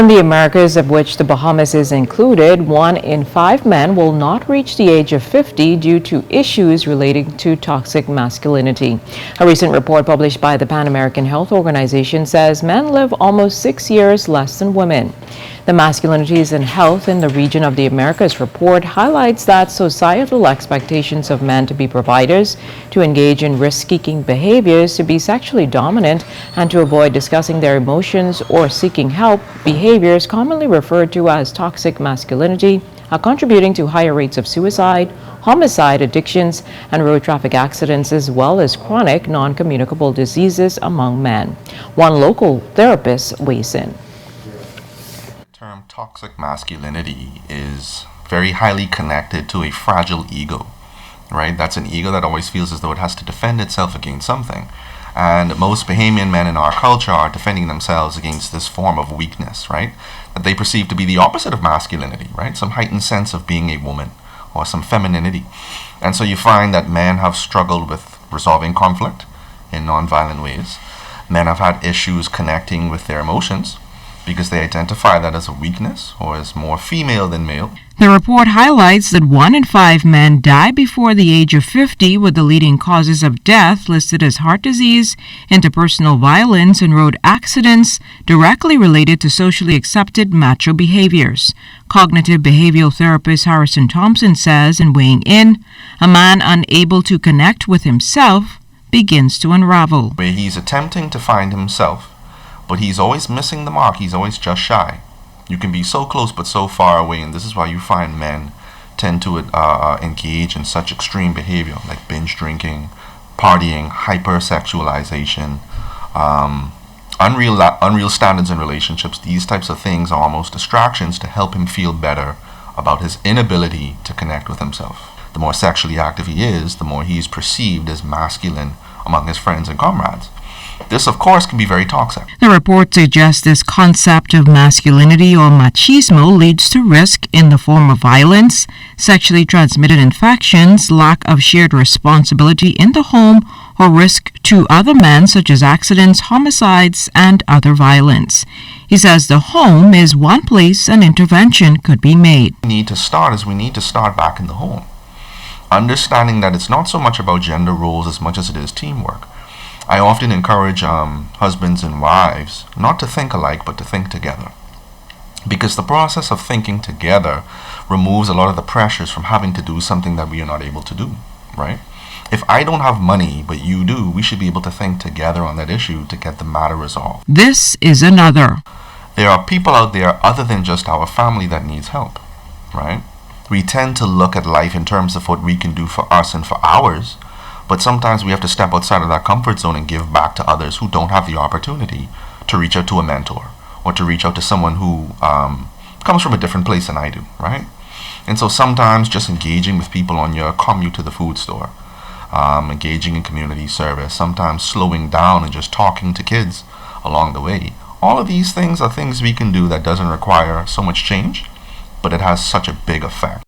in the Americas, of which the Bahamas is included, 1 in 5 men will not reach the age of 50 due to issues relating to toxic masculinity. A recent report published by the Pan American Health Organization says men live almost 6 years less than women. The Masculinities and Health in the Region of the Americas report highlights that societal expectations of men to be providers, to engage in risk-seeking behaviors, to be sexually dominant, and to avoid discussing their emotions or seeking help, behaviors commonly referred to as toxic masculinity, are contributing to higher rates of suicide, homicide, addictions, and road traffic accidents, as well as chronic non-communicable diseases among men. One local therapist weighs in. The term toxic masculinity is very highly connected to a fragile ego, right? That's an ego that always feels as though it has to defend itself against something. And most Bahamian men in our culture are defending themselves against this form of weakness, right? That they perceive to be the opposite of masculinity, right? Some heightened sense of being a woman or some femininity. And so you find that men have struggled with resolving conflict in non-violent ways. Men have had issues connecting with their emotions because they identify that as a weakness or as more female than male. The report highlights that 1 in 5 men die before the age of 50, with the leading causes of death listed as heart disease, interpersonal violence, and road accidents directly related to socially accepted macho behaviors. Cognitive behavioral therapist Harrison Thompson says in weighing in, a man unable to connect with himself begins to unravel. Where he's attempting to find himself, but he's always missing the mark. He's always just shy. You can be so close but so far away, and this is why you find men tend to engage in such extreme behavior like binge drinking, partying, hypersexualization, unreal standards in relationships. These types of things are almost distractions to help him feel better about his inability to connect with himself. The more sexually active he is, the more he is perceived as masculine among his friends and comrades. This, of course, can be very toxic. The report suggests this concept of masculinity or machismo leads to risk in the form of violence, sexually transmitted infections, lack of shared responsibility in the home, or risk to other men such as accidents, homicides, and other violence. He says the home is one place an intervention could be made. We need to start back in the home. Understanding that it's not so much about gender roles as much as it is teamwork. I often encourage husbands and wives not to think alike, but to think together. Because the process of thinking together removes a lot of the pressures from having to do something that we are not able to do, right? If I don't have money, but you do, we should be able to think together on that issue to get the matter resolved. This is another. There are people out there other than just our family that needs help, right? We tend to look at life in terms of what we can do for us and for ours, but sometimes we have to step outside of that comfort zone and give back to others who don't have the opportunity to reach out to a mentor or to reach out to someone who comes from a different place than I do, right? And so sometimes just engaging with people on your commute to the food store, engaging in community service, sometimes slowing down and just talking to kids along the way. All of these things are things we can do that doesn't require so much change, but it has such a big effect.